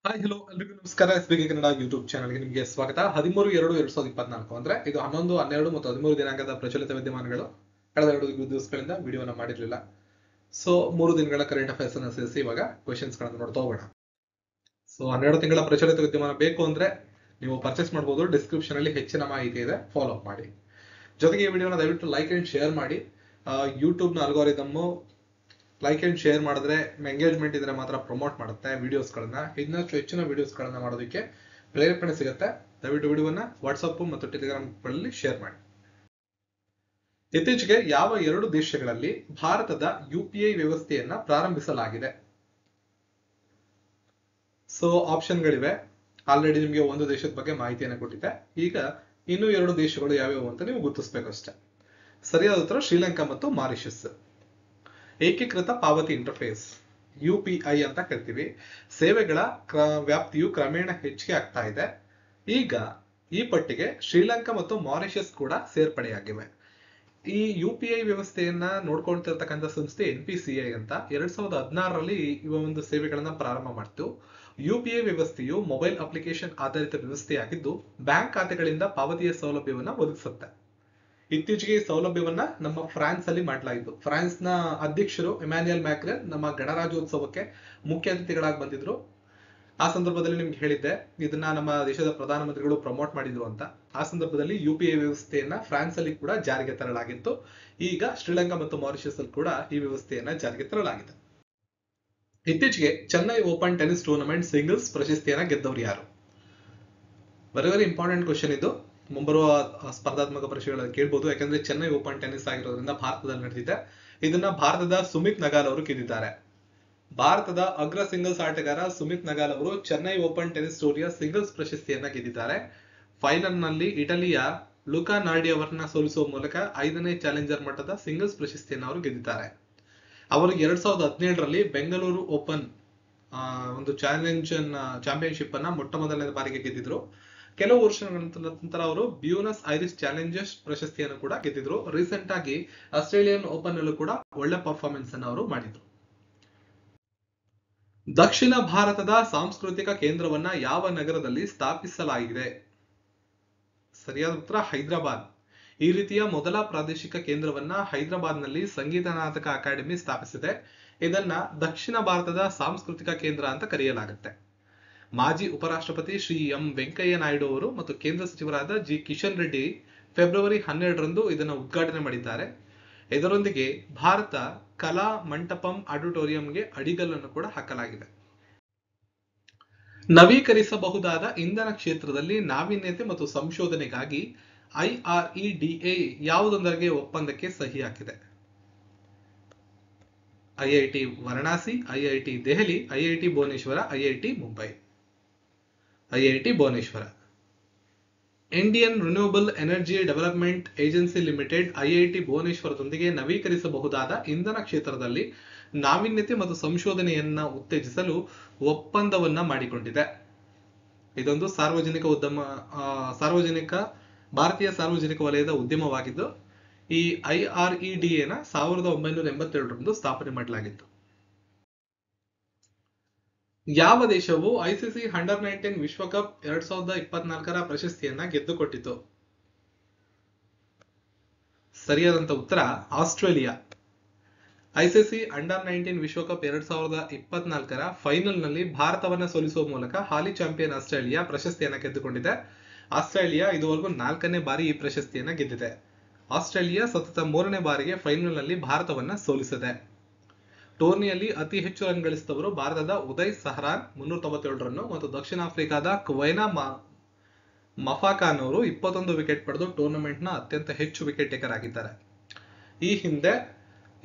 Hi hello ಎಲ್ರಿಗೂ ನಮಸ್ಕಾರ. SBK Kannada YouTube ಚಾನಲ್ಗೆ ನಿಮಗೆ ಸ್ವಾಗತ. 13/2/2024 ಅಂದ್ರೆ ಇದು 11, 12 ಮತ್ತು 13 ದಿನಾಂಕದ ಪ್ರಚಲಿತ ವಿದ್ಯಮಾನಗಳು. ಕಳೆದ 2 ದಿವಸಗಳಿಂದ ವಿಡಿಯೋನ ಮಾಡಿರಲಿಲ್ಲ. ಸೊ 3 ದಿನಗಳ ಕರೆಂಟ್ ಅಫೇರ್ಸ್ ಅನ್ನು ಸೇರಿಸಿ ಇವಾಗ ಕ್ವೆಶ್ಚನ್ಸ್ ಗಳನ್ನು ನೋಡ್ತಾ ಹೋಗೋಣ. ಸೊ 12 ತಿಂಗಳ ಪ್ರಚಲಿತ ವಿದ್ಯಮಾನ ಬೇಕು ಅಂದ್ರೆ ನೀವು ಪರ್ಚೇಸ್ ಮಾಡಬಹುದು. ಡಿಸ್ಕ್ರಿಪ್ಷನ್ ಅಲ್ಲಿ ಹೆಚ್ಚಿನ ಮಾಹಿತಿ ಇದೆ, ಫಾಲೋ ಅಪ್ ಮಾಡಿ. ಜೊತೆಗೆ ಈ ವಿಡಿಯೋನ ದಯವಿಟ್ಟು ಲೈಕ್ ಅಂಡ್ ಶೇರ್ ಮಾಡಿ. ಯೂಟ್ಯೂಬ್ ನ ಅಲ್ಗಾರಿದಮ್ ಲೈಕ್ ಅಂಡ್ ಶೇರ್ ಮಾಡಿದ್ರೆ ಎಂಗೇಜ್ಮೆಂಟ್ ಇದ್ರೆ ಮಾತ್ರ ಪ್ರಮೋಟ್ ಮಾಡುತ್ತೆ ವಿಡಿಯೋಸ್ಗಳನ್ನ. ಇನ್ನಷ್ಟು ಹೆಚ್ಚಿನ ವಿಡಿಯೋಸ್ಗಳನ್ನ ಮಾಡೋದಕ್ಕೆ ಪ್ರೇರೇಪಣೆ ಸಿಗುತ್ತೆ. ದಯವಿಟ್ಟು ವಿಡಿಯೋನ ವಾಟ್ಸಪ್ ಮತ್ತು ಟೆಲಿಗ್ರಾಮ್ ಗಳಲ್ಲಿ ಶೇರ್ ಮಾಡಿ. ಇತ್ತೀಚೆಗೆ ಯಾವ 2 ದೇಶಗಳಲ್ಲಿ ಭಾರತದ UPI ವ್ಯವಸ್ಥೆಯನ್ನ ಪ್ರಾರಂಭಿಸಲಾಗಿದೆ? ಸೊ ಆಪ್ಷನ್ಗಳಿವೆ. ಆಲ್ರೆಡಿ ನಿಮಗೆ ಒಂದು ದೇಶದ ಬಗ್ಗೆ ಮಾಹಿತಿಯನ್ನು ಕೊಟ್ಟಿದ್ದೆ. ಈಗ ಇನ್ನೂ 2 ದೇಶಗಳು ಯಾವ್ಯಾವು ಅಂತ ನೀವು ಗುರುತಿಸಬೇಕಷ್ಟೇ. ಸರಿಯಾದ ಉತ್ತರ ಶ್ರೀಲಂಕಾ ಮತ್ತು ಮಾರಿಷಸ್. ಏಕೀಕೃತ ಪಾವತಿ ಇಂಟರ್ಫೇಸ್ UPI ಅಂತ ಕರಿತೀವಿ. ಸೇವೆಗಳ ವ್ಯಾಪ್ತಿಯು ಕ್ರಮೇಣ ಹೆಚ್ಚಿಗೆ ಆಗ್ತಾ ಇದೆ. ಈಗ ಈ ಪಟ್ಟಿಗೆ ಶ್ರೀಲಂಕಾ ಮತ್ತು ಮಾರಿಷಸ್ ಕೂಡ ಸೇರ್ಪಡೆಯಾಗಿವೆ. ಈ UPI ವ್ಯವಸ್ಥೆಯನ್ನ ನೋಡ್ಕೊಳ್ತಿರ್ತಕ್ಕಂಥ ಸಂಸ್ಥೆ NPCI ಅಂತ 2016ರಲ್ಲಿ ಇವ ಒಂದು ಸೇವೆಗಳನ್ನ ಪ್ರಾರಂಭ ಮಾಡ್ತು. UPI ವ್ಯವಸ್ಥೆಯು ಮೊಬೈಲ್ ಅಪ್ಲಿಕೇಶನ್ ಆಧಾರಿತ ವ್ಯವಸ್ಥೆಯಾಗಿದ್ದು ಬ್ಯಾಂಕ್ ಖಾತೆಗಳಿಂದ ಪಾವತಿಯ ಸೌಲಭ್ಯವನ್ನ ಒದಗಿಸುತ್ತೆ. ಇತ್ತೀಚೆಗೆ ಈ ಸೌಲಭ್ಯವನ್ನ ನಮ್ಮ ಫ್ರಾನ್ಸ್ ಅಲ್ಲಿ ಮಾಡಲಾಯಿತು. ಫ್ರಾನ್ಸ್ ನ ಅಧ್ಯಕ್ಷರು ಇಮ್ಯಾನ್ಯುಯಲ್ ಮ್ಯಾಕ್ರನ್ ನಮ್ಮ ಗಣರಾಜ್ಯೋತ್ಸವಕ್ಕೆ ಮುಖ್ಯ ಅತಿಥಿಗಳಾಗಿ ಬಂದಿದ್ರು. ಆ ಸಂದರ್ಭದಲ್ಲಿ ನಿಮ್ಗೆ ಹೇಳಿದ್ದೆ ಇದನ್ನ ನಮ್ಮ ದೇಶದ ಪ್ರಧಾನಮಂತ್ರಿಗಳು ಪ್ರಮೋಟ್ ಮಾಡಿದ್ರು ಅಂತ. ಆ ಸಂದರ್ಭದಲ್ಲಿ UPI ವ್ಯವಸ್ಥೆಯನ್ನ ಫ್ರಾನ್ಸ್ ಅಲ್ಲಿ ಕೂಡ ಜಾರಿಗೆ ತರಲಾಗಿತ್ತು. ಈಗ ಶ್ರೀಲಂಕಾ ಮತ್ತು ಮಾರಿಷಸ್ ಅಲ್ಲಿ ಕೂಡ ಈ ವ್ಯವಸ್ಥೆಯನ್ನ ಜಾರಿಗೆ ತರಲಾಗಿದೆ. ಇತ್ತೀಚೆಗೆ Chennai open tennis tournament singles ಪ್ರಶಸ್ತಿಯನ್ನ ಗೆದ್ದವರು ಯಾರು? ವೆರಿ ಇಂಪಾರ್ಟೆಂಟ್ ಕ್ವಶನ್ ಇದು. ಮುಂಬರುವ ಸ್ಪರ್ಧಾತ್ಮಕ ಪರೀಕ್ಷೆಗಳಲ್ಲಿ ಕೇಳಬಹುದು. ಯಾಕಂದ್ರೆ ಚೆನ್ನೈ ಓಪನ್ ಟೆನಿಸ್ ಆಗಿರೋದ್ರಿಂದ ಭಾರತದಲ್ಲಿ ನಡೆದಿದೆ. ಇದನ್ನ ಭಾರತದ ಸುಮಿತ್ ನಗಾಲ್ ಅವರು ಗೆದ್ದಿದ್ದಾರೆ. ಭಾರತದ ಅಗ್ರ ಸಿಂಗಲ್ಸ್ ಆಟಗಾರ ಸುಮಿತ್ ನಗಾಲ್ ಅವರು ಚೆನ್ನೈ ಓಪನ್ ಟೆನಿಸ್ ಟೂರ್ನಿಯ ಸಿಂಗಲ್ಸ್ ಪ್ರಶಸ್ತಿಯನ್ನ ಗೆದ್ದಿದ್ದಾರೆ. ಫೈನಲ್ ನಲ್ಲಿ ಇಟಲಿಯ ಲುಕಾ ನಾರ್ಡಿ ಅವರನ್ನ ಸೋಲಿಸುವ ಮೂಲಕ 5ನೇ ಚಾಲೆಂಜರ್ ಮಟ್ಟದ ಸಿಂಗಲ್ಸ್ ಪ್ರಶಸ್ತಿಯನ್ನು ಅವರು ಗೆದ್ದಿದ್ದಾರೆ. ಅವರು 2017ರಲ್ಲಿ ಬೆಂಗಳೂರು ಓಪನ್ ಒಂದು ಚಾಂಪಿಯನ್ಶಿಪ್ ಅನ್ನ ಮೊಟ್ಟ ಮೊದಲನೇ ಬಾರಿಗೆ ಗೆದ್ದಿದ್ರು. ಕೆಲವು ವರ್ಷಗಳ ನಂತರ ಅವರು ಬ್ಯೂನಸ್ ಐರಿಸ್ ಚಾಲೆಂಜರ್ಸ್ ಪ್ರಶಸ್ತಿಯನ್ನು ಕೂಡ ಗೆದ್ದಿದ್ರು. ರೀಸೆಂಟ್ ಆಗಿ ಆಸ್ಟ್ರೇಲಿಯನ್ ಓಪನ್ ಅಲ್ಲೂ ಕೂಡ ಒಳ್ಳೆ ಪರ್ಫಾರ್ಮೆನ್ಸ್ ಅನ್ನು ಅವರು ಮಾಡಿದ್ರು. ದಕ್ಷಿಣ ಭಾರತದ ಸಾಂಸ್ಕೃತಿಕ ಕೇಂದ್ರವನ್ನ ಯಾವ ನಗರದಲ್ಲಿ ಸ್ಥಾಪಿಸಲಾಗಿದೆ? ಸರಿಯಾದ ಉತ್ತರ ಹೈದರಾಬಾದ್. ಈ ರೀತಿಯ ಮೊದಲ ಪ್ರಾದೇಶಿಕ ಕೇಂದ್ರವನ್ನ ಹೈದರಾಬಾದ್ ನಲ್ಲಿ ಸಂಗೀತ ನಾಟಕ ಅಕಾಡೆಮಿ ಸ್ಥಾಪಿಸಿದೆ. ಇದನ್ನ ದಕ್ಷಿಣ ಭಾರತದ ಸಾಂಸ್ಕೃತಿಕ ಕೇಂದ್ರ ಅಂತ ಕರೆಯಲಾಗುತ್ತೆ. ಮಾಜಿ ಉಪರಾಷ್ಟ್ರಪತಿ ಶ್ರೀ ಎಂ ವೆಂಕಯ್ಯ ನಾಯ್ಡು ಅವರು ಮತ್ತು ಕೇಂದ್ರ ಸಚಿವರಾದ ಜಿ ಕಿಶನ್ ರೆಡ್ಡಿ ಫೆಬ್ರವರಿ 12ರಂದು ಇದನ್ನು ಉದ್ಘಾಟನೆ ಮಾಡಿದ್ದಾರೆ. ಇದರೊಂದಿಗೆ ಭಾರತ ಕಲಾ ಮಂಟಪಂ ಆಡಿಟೋರಿಯಂಗೆ ಅಡಿಗಲ್ಲನ್ನು ಕೂಡ ಹಾಕಲಾಗಿದೆ. ನವೀಕರಿಸಬಹುದಾದ ಇಂಧನ ಕ್ಷೇತ್ರದಲ್ಲಿ ನಾವೀನ್ಯತೆ ಮತ್ತು ಸಂಶೋಧನೆಗಾಗಿ IREDA ಯಾವುದೊಂದರಿಗೆ ಒಪ್ಪಂದಕ್ಕೆ ಸಹಿ ಹಾಕಿದೆ? IIT Varanasi, IIT Delhi, IIT Bhubaneswar, IIT Mumbai. IIT Bhubaneswar. Indian renewable energy development agency limited IIT ಭುವನೇಶ್ವರದೊಂದಿಗೆ ನವೀಕರಿಸಬಹುದಾದ ಇಂಧನ ಕ್ಷೇತ್ರದಲ್ಲಿ ನಾವೀನ್ಯತೆ ಮತ್ತು ಸಂಶೋಧನೆಯನ್ನ ಉತ್ತೇಜಿಸಲು ಒಪ್ಪಂದವನ್ನ ಮಾಡಿಕೊಂಡಿದೆ. ಇದೊಂದು ಭಾರತೀಯ ಸಾರ್ವಜನಿಕ ವಲಯದ ಉದ್ಯಮವಾಗಿದ್ದು ಈ IREDA 1987ರಂದು ಸ್ಥಾಪನೆ ಮಾಡಲಾಗಿತ್ತು. ಯಾವ ದೇಶವು ICC ಅಂಡರ್-19 ವಿಶ್ವಕಪ್ 2024ರ ಪ್ರಶಸ್ತಿಯನ್ನ ಗೆದ್ದುಕೊಟ್ಟಿತು? ಸರಿಯಾದಂತ ಉತ್ತರ ಆಸ್ಟ್ರೇಲಿಯಾ. ICC ಅಂಡರ್-19 ವಿಶ್ವಕಪ್ 2024ರ ಫೈನಲ್ ನಲ್ಲಿ ಭಾರತವನ್ನ ಸೋಲಿಸುವ ಮೂಲಕ ಹಾಲಿ ಚಾಂಪಿಯನ್ ಆಸ್ಟ್ರೇಲಿಯಾ ಪ್ರಶಸ್ತಿಯನ್ನ ಗೆದ್ದುಕೊಂಡಿದೆ. ಆಸ್ಟ್ರೇಲಿಯಾ ಇದುವರೆಗೂ 4ನೇ ಬಾರಿ ಈ ಪ್ರಶಸ್ತಿಯನ್ನ ಗೆದ್ದಿದೆ. ಆಸ್ಟ್ರೇಲಿಯಾ ಸತತ 3ನೇ ಬಾರಿಗೆ ಫೈನಲ್ ನಲ್ಲಿ ಭಾರತವನ್ನ ಸೋಲಿಸಿದೆ. ಟೂರ್ನಿಯಲ್ಲಿ ಅತಿ ಹೆಚ್ಚು ರನ್ ಗಳಿಸಿದವರು ಭಾರತದ ಉದಯ್ ಸಹರಾನ್ 397 ರನ್ನು ಮತ್ತು ದಕ್ಷಿಣ ಆಫ್ರಿಕಾದ ಕ್ವೈನಾ ಮಫಾಖಾನ್ ಅವರು 21 ವಿಕೆಟ್ ಪಡೆದು ಟೂರ್ನಮೆಂಟ್ ನ ಅತ್ಯಂತ ಹೆಚ್ಚು ವಿಕೆಟ್ ಟೇಕರ್ ಆಗಿದ್ದಾರೆ. ಈ ಹಿಂದೆ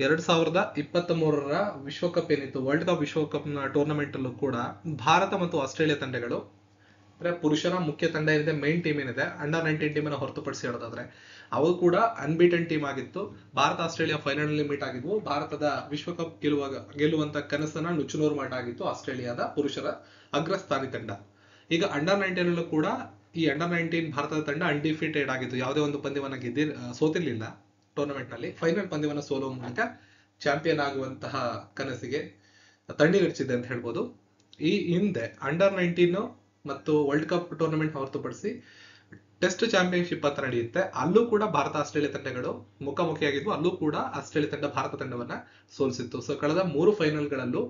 2023ರ ವಿಶ್ವಕಪ್ ಏನಿತ್ತು, ವರ್ಲ್ಡ್ ಕಪ್ ವಿಶ್ವಕಪ್ ನ ಟೂರ್ನಮೆಂಟ್ ಅಲ್ಲೂ ಕೂಡ ಭಾರತ ಮತ್ತು ಆಸ್ಟ್ರೇಲಿಯಾ ತಂಡಗಳು ಅಂದ್ರೆ ಪುರುಷರ ಮುಖ್ಯ ತಂಡ ಏನಿದೆ, ಮೈನ್ ಟೀಮ್ ಏನಿದೆ, ಅಂಡರ್-19 ಟೀಮ್ ಅನ್ನು ಹೊರತುಪಡಿಸಿ ಹೇಳೋದಾದ್ರೆ ಅವು ಕೂಡ ಅನ್ಬೀಟನ್ ಟೀಮ್ ಆಗಿತ್ತು. ಭಾರತ ಆಸ್ಟ್ರೇಲಿಯಾ ಫೈನಲ್ ನಲ್ಲಿ ಮೀಟ್ ಆಗಿದ್ವು. ಭಾರತದ ವಿಶ್ವಕಪ್ ಗೆಲ್ಲುವಂತ ಕನಸನ್ನ ನುಚ್ಚುನೂರು ಮಾಡಾಗಿತ್ತು ಆಸ್ಟ್ರೇಲಿಯಾದ ಪುರುಷರ ಅಗ್ರಸ್ಥಾನಿ ತಂಡ. ಈಗ ಅಂಡರ್-19 ಅಲ್ಲೂ ಕೂಡ ಈ ಅಂಡರ್-19 ಭಾರತದ ತಂಡ ಅನ್ಡಿಫೀಟೆಡ್ ಆಗಿತ್ತು. ಯಾವುದೇ ಒಂದು ಪಂದ್ಯವನ್ನ ಸೋತಿರ್ಲಿಲ್ಲ. ಟೂರ್ನಮೆಂಟ್ ನಲ್ಲಿ ಫೈನಲ್ ಪಂದ್ಯವನ್ನ ಸೋಲುವ ಮೂಲಕ ಚಾಂಪಿಯನ್ ಆಗುವಂತಹ ಕನಸಿಗೆ ತಣ್ಣೀರಿಡ್ಸಿದೆ ಅಂತ ಹೇಳ್ಬೋದು. ಈ ಹಿಂದೆ ಅಂಡರ್-19 ಮತ್ತು ವರ್ಲ್ಡ್ ಕಪ್ ಟೂರ್ನಮೆಂಟ್ ಹೊರತುಪಡಿಸಿ ಟೆಸ್ಟ್ ಚಾಂಪಿಯನ್ಶಿಪ್ ಅಂತ ನಡೆಯುತ್ತೆ. ಅಲ್ಲೂ ಕೂಡ ಭಾರತ ಆಸ್ಟ್ರೇಲಿಯಾ ತಂಡಗಳು ಮುಖಾಮುಖಿಯಾಗಿದ್ವು. ಅಲ್ಲೂ ಕೂಡ ಆಸ್ಟ್ರೇಲಿಯಾ ತಂಡ ಭಾರತ ತಂಡವನ್ನ ಸೋಲಿಸಿತ್ತು. ಸೊ ಕಳೆದ 3 ಫೈನಲ್ಗಳಲ್ಲೂ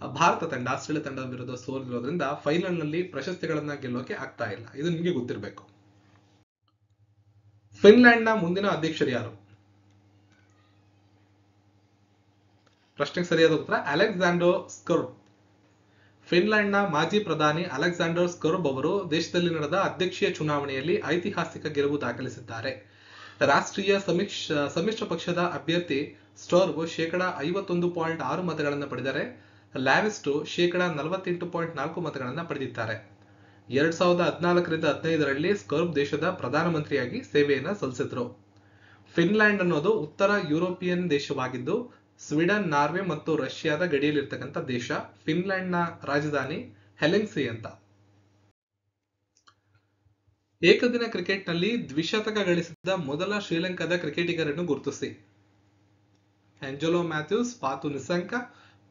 ಭಾರತ ತಂಡ ಆಸ್ಟ್ರೇಲಿಯಾ ತಂಡದ ವಿರುದ್ಧ ಸೋಲಿರೋದ್ರಿಂದ ಫೈನಲ್ ನಲ್ಲಿ ಪ್ರಶಸ್ತಿಗಳನ್ನ ಗೆಲ್ಲೋಕೆ ಆಗ್ತಾ ಇಲ್ಲ. ಇದು ನಿಮ್ಗೆ ಗೊತ್ತಿರಬೇಕು. ಫಿನ್ಲ್ಯಾಂಡ್ ನ ಮುಂದಿನ ಅಧ್ಯಕ್ಷರು ಯಾರು? ಪ್ರಶ್ನೆಗೆ ಸರಿಯಾದ ಉತ್ತರ ಅಲೆಕ್ಸಾಂಡರ್ ಸ್ಕರ್ಬ್. ಫಿನ್ಲ್ಯಾಂಡ್ ನ ಮಾಜಿ ಪ್ರಧಾನಿ ಅಲೆಕ್ಸಾಂಡರ್ ಸ್ಕರ್ಬ್ ಅವರು ದೇಶದಲ್ಲಿ ನಡೆದ ಅಧ್ಯಕ್ಷೀಯ ಚುನಾವಣೆಯಲ್ಲಿ ಐತಿಹಾಸಿಕ ಗೆಲುವು ದಾಖಲಿಸಿದ್ದಾರೆ. ರಾಷ್ಟ್ರೀಯ ಸಮ್ಮಿಶ್ರ ಪಕ್ಷದ ಅಭ್ಯರ್ಥಿ ಸ್ಟೋರ್ವ್ 51.6 ಮತಗಳನ್ನು ಪಡೆದರೆ ಲ್ಯಾವಿಸ್ಟೋ 48.4 ಮತಗಳನ್ನು ಪಡೆದಿದ್ದಾರೆ. 2014ರಿಂದ 15ರಲ್ಲಿ ಸ್ಕರ್ಬ್ ದೇಶದ ಪ್ರಧಾನಮಂತ್ರಿಯಾಗಿ ಸೇವೆಯನ್ನ ಸಲ್ಲಿಸಿದ್ರು. ಫಿನ್ಲ್ಯಾಂಡ್ ಅನ್ನೋದು ಉತ್ತರ ಯುರೋಪಿಯನ್ ದೇಶವಾಗಿದ್ದು ಸ್ವೀಡನ್, ನಾರ್ವೆ ಮತ್ತು ರಷ್ಯಾದ ಗಡಿಯಲ್ಲಿರ್ತಕ್ಕಂಥ ದೇಶ. ಫಿನ್ಲ್ಯಾಂಡ್ ನ ರಾಜಧಾನಿ ಹೆಲ್ಸಿಂಕಿ ಅಂತ. ಏಕದಿನ ಕ್ರಿಕೆಟ್ ನಲ್ಲಿ ದ್ವಿಶತಕ ಗಳಿಸಿದ ಮೊದಲ ಶ್ರೀಲಂಕಾದ ಕ್ರಿಕೆಟಿಗರನ್ನು ಗುರುತಿಸಿ. ಆಂಜೆಲೋ ಮ್ಯಾಥ್ಯೂಸ್, ಫಾತು ನಿಸಂಕ,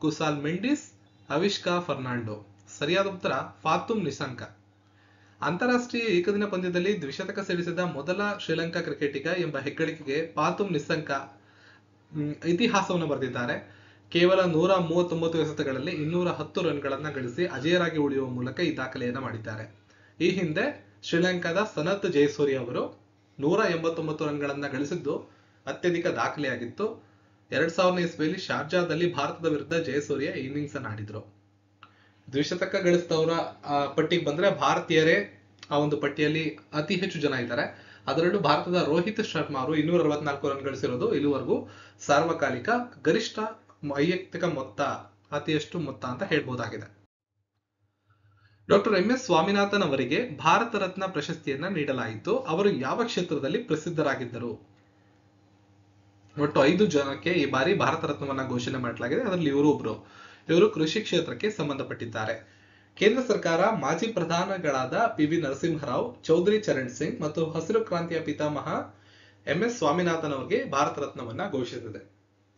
ಕುಸಾಲ್ ಮೆಂಡಿಸ್, ಅವಿಷ್ಕಾ ಫರ್ನಾಂಡೋ. ಸರಿಯಾದ ಉತ್ತರ ಫಾತುಮ್ ನಿಸಂಕ. ಅಂತಾರಾಷ್ಟ್ರೀಯ ಏಕದಿನ ಪಂದ್ಯದಲ್ಲಿ ದ್ವಿಶತಕ ಸಿಡಿಸಿದ ಮೊದಲ ಶ್ರೀಲಂಕಾ ಕ್ರಿಕೆಟಿಗ ಎಂಬ ಹೆಗ್ಗಳಿಕೆಗೆ ಫಾತುಮ್ ನಿಸಂಕ ಇತಿಹಾಸವನ್ನು ಬರೆದಿದ್ದಾರೆ. ಕೇವಲ 139 ಎಸೆತಗಳಲ್ಲಿ 210 ರನ್ಗಳನ್ನ ಗಳಿಸಿ ಅಜೇಯರಾಗಿ ಉಳಿಯುವ ಮೂಲಕ ಈ ದಾಖಲೆಯನ್ನ ಮಾಡಿದ್ದಾರೆ. ಈ ಹಿಂದೆ ಶ್ರೀಲಂಕಾದ ಸನತ್ ಜಯಸೂರ್ಯ ಅವರು 189 ರನ್ಗಳನ್ನ ಗಳಿಸಿದ್ದು ಅತ್ಯಧಿಕ ದಾಖಲೆಯಾಗಿತ್ತು. 2000ನೇ ಇಸ್ವಿಯಲ್ಲಿ ಶಾರ್ಜಾದಲ್ಲಿ ಭಾರತದ ವಿರುದ್ಧ ಜಯಸೂರ್ಯ ಇನ್ನಿಂಗ್ಸ್ ಅನ್ನು ಆಡಿದ್ರು. ದ್ವಿಶತಕ ಗಳಿಸಿದವರ ಪಟ್ಟಿಗೆ ಬಂದ್ರೆ ಭಾರತೀಯರೇ ಆ ಒಂದು ಪಟ್ಟಿಯಲ್ಲಿ ಅತಿ ಹೆಚ್ಚು ಜನ ಇದ್ದಾರೆ. ಅದರಲ್ಲೂ ಭಾರತದ ರೋಹಿತ್ ಶರ್ಮಾ ಅವರು 264 ರನ್ ಗಳಿಸಿರೋದು ಇಲ್ಲಿವರೆಗೂ ಸಾರ್ವಕಾಲಿಕ ಗರಿಷ್ಠ ವೈಯಕ್ತಿಕ ಮೊತ್ತ, ಅತಿಯಷ್ಟು ಮೊತ್ತ ಅಂತ ಹೇಳ್ಬಹುದಾಗಿದೆ. ಡಾಕ್ಟರ್ ಎಂ ಎಸ್ ಸ್ವಾಮಿನಾಥನ್ ಅವರಿಗೆ ಭಾರತ ರತ್ನ ಪ್ರಶಸ್ತಿಯನ್ನ ನೀಡಲಾಯಿತು. ಅವರು ಯಾವ ಕ್ಷೇತ್ರದಲ್ಲಿ ಪ್ರಸಿದ್ಧರಾಗಿದ್ದರು? ಒಟ್ಟು 5 ಜನಕ್ಕೆ ಈ ಬಾರಿ ಭಾರತ ರತ್ನವನ್ನ ಘೋಷಣೆ ಮಾಡಲಾಗಿದೆ. ಅದರಲ್ಲಿ ಇವರು ಕೃಷಿ ಕ್ಷೇತ್ರಕ್ಕೆ ಸಂಬಂಧಪಟ್ಟಿದ್ದಾರೆ. ಕೇಂದ್ರ ಸರ್ಕಾರ ಮಾಜಿ ಪ್ರಧಾನಿಗಳಾದ ಪಿ.ವಿ. ನರಸಿಂಹರಾವ್, ಚೌಧರಿ ಚರಣ್ ಸಿಂಗ್ ಮತ್ತು ಹಸಿರು ಕ್ರಾಂತಿಯ ಪಿತಾಮಹ ಎಂ ಎಸ್ ಸ್ವಾಮಿನಾಥನ್ ಅವರಿಗೆ ಭಾರತ ರತ್ನವನ್ನ ಘೋಷಿಸಿದೆ.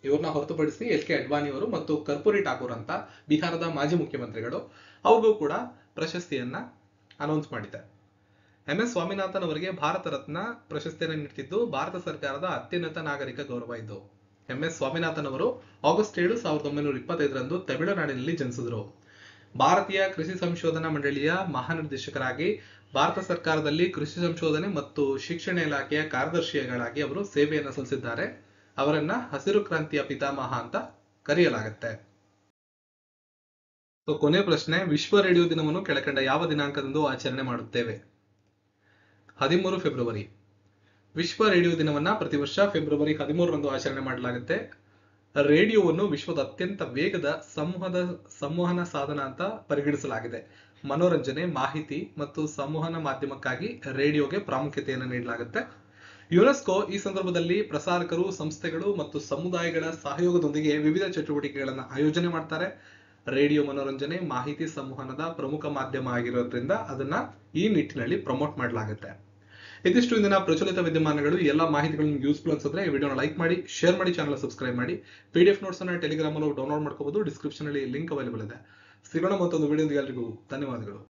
ಇವ್ರನ್ನ ಹೊರತುಪಡಿಸಿ ಎಲ್.ಕೆ. ಅಡ್ವಾಣಿ ಅವರು ಮತ್ತು ಕರ್ಪೂರಿ ಠಾಕೂರ್ ಅಂತ ಬಿಹಾರದ ಮಾಜಿ ಮುಖ್ಯಮಂತ್ರಿಗಳು ಅವ್ರಿಗೂ ಕೂಡ ಪ್ರಶಸ್ತಿಯನ್ನ ಅನೌನ್ಸ್ ಮಾಡಿದೆ. ಎಂ ಎಸ್ ಸ್ವಾಮಿನಾಥನ್ ಅವರಿಗೆ ಭಾರತ ರತ್ನ ಪ್ರಶಸ್ತಿಯನ್ನು ನೀಡುತ್ತಿದ್ದು ಭಾರತ ಸರ್ಕಾರದ ಅತ್ಯುನ್ನತ ನಾಗರಿಕ ಗೌರವ ಇದು. ಎಂ ಎಸ್ ಸ್ವಾಮಿನಾಥನ್ ಅವರು ಆಗಸ್ಟ್ 7, 1925ರಂದು ತಮಿಳುನಾಡಿನಲ್ಲಿ ಜನಿಸಿದರು. ಭಾರತೀಯ ಕೃಷಿ ಸಂಶೋಧನಾ ಮಂಡಳಿಯ ಮಹಾನಿರ್ದೇಶಕರಾಗಿ ಭಾರತ ಸರ್ಕಾರದಲ್ಲಿ ಕೃಷಿ ಸಂಶೋಧನೆ ಮತ್ತು ಶಿಕ್ಷಣ ಇಲಾಖೆಯ ಕಾರ್ಯದರ್ಶಿಗಳಾಗಿ ಅವರು ಸೇವೆಯನ್ನು ಸಲ್ಲಿಸಿದ್ದಾರೆ. ಅವರನ್ನ ಹಸಿರು ಕ್ರಾಂತಿಯ ಪಿತಾಮಹ ಅಂತ ಕರೆಯಲಾಗುತ್ತೆ. ಕೊನೆ ಪ್ರಶ್ನೆ, ವಿಶ್ವ ರೇಡಿಯೋ ದಿನವನ್ನು ಕೆಳಕಂಡ ಯಾವ ದಿನಾಂಕದಂದು ಆಚರಣೆ ಮಾಡುತ್ತೇವೆ? 13 ಫೆಬ್ರವರಿ. ವಿಶ್ವ ರೇಡಿಯೋ ದಿನವನ್ನ ಪ್ರತಿ ವರ್ಷ ಫೆಬ್ರವರಿ 13ರಂದು ಆಚರಣೆ ಮಾಡಲಾಗುತ್ತೆ. ರೇಡಿಯೋವನ್ನು ವಿಶ್ವದ ಅತ್ಯಂತ ವೇಗದ ಸಂವಹನ ಸಾಧನ ಅಂತ ಪರಿಗಣಿಸಲಾಗಿದೆ. ಮನೋರಂಜನೆ, ಮಾಹಿತಿ ಮತ್ತು ಸಂವಹನ ಮಾಧ್ಯಮಕ್ಕಾಗಿ ರೇಡಿಯೋಗೆ ಪ್ರಾಮುಖ್ಯತೆಯನ್ನು ನೀಡಲಾಗುತ್ತೆ. ಯುನೆಸ್ಕೋ ಈ ಸಂದರ್ಭದಲ್ಲಿ ಪ್ರಸಾರಕರು, ಸಂಸ್ಥೆಗಳು ಮತ್ತು ಸಮುದಾಯಗಳ ಸಹಯೋಗದೊಂದಿಗೆ ವಿವಿಧ ಚಟುವಟಿಕೆಗಳನ್ನು ಆಯೋಜನೆ ಮಾಡ್ತಾರೆ. ರೇಡಿಯೋ ಮನೋರಂಜನೆ, ಮಾಹಿತಿ ಸಂವಹನದ ಪ್ರಮುಖ ಮಾಧ್ಯಮ ಆಗಿರೋದ್ರಿಂದ ಅದನ್ನ ಈ ನಿಟ್ಟಿನಲ್ಲಿ ಪ್ರಮೋಟ್ ಮಾಡಲಾಗುತ್ತೆ. ಇದಿಷ್ಟು ಇಂದಿನ ಪ್ರಚಲಿತ ವಿದ್ಯಮಾನಗಳು. ಎಲ್ಲ ಮಾಹಿತಿಗಳು ನಿಮ್ಗೆ ಯೂಸ್ಫುಲ್ ಅನ್ಸಿದ್ರೆ ಈ ವಿಡಿಯೋನ ಲೈಕ್ ಮಾಡಿ, ಶೇರ್ ಮಾಡಿ, ಚಾನಲ್ ಸಬ್ಸ್ಕ್ರೈಬ್ ಮಾಡಿ. PDF ನೋಟ್ಸ್ ಅನ್ನ ಟೆಲಿಗ್ರಾಮ್ ಅಲ್ಲೂ ಡೌನ್ಲೋಡ್ ಮಾಡ್ಕೋಬಹುದು. ಡಿಸ್ಕ್ರಿಪ್ಷನ್ ಅಲ್ಲಿ ಲಿಂಕ್ ಅವೈಲೇಬಲ್ ಇದೆ. ಸಿಗೋಣ ಮತ್ತೊಂದು ವಿಡಿಯೋದೊಂದಿಗೆ. ಎಲ್ರಿಗೂ ಧನ್ಯವಾದಗಳು.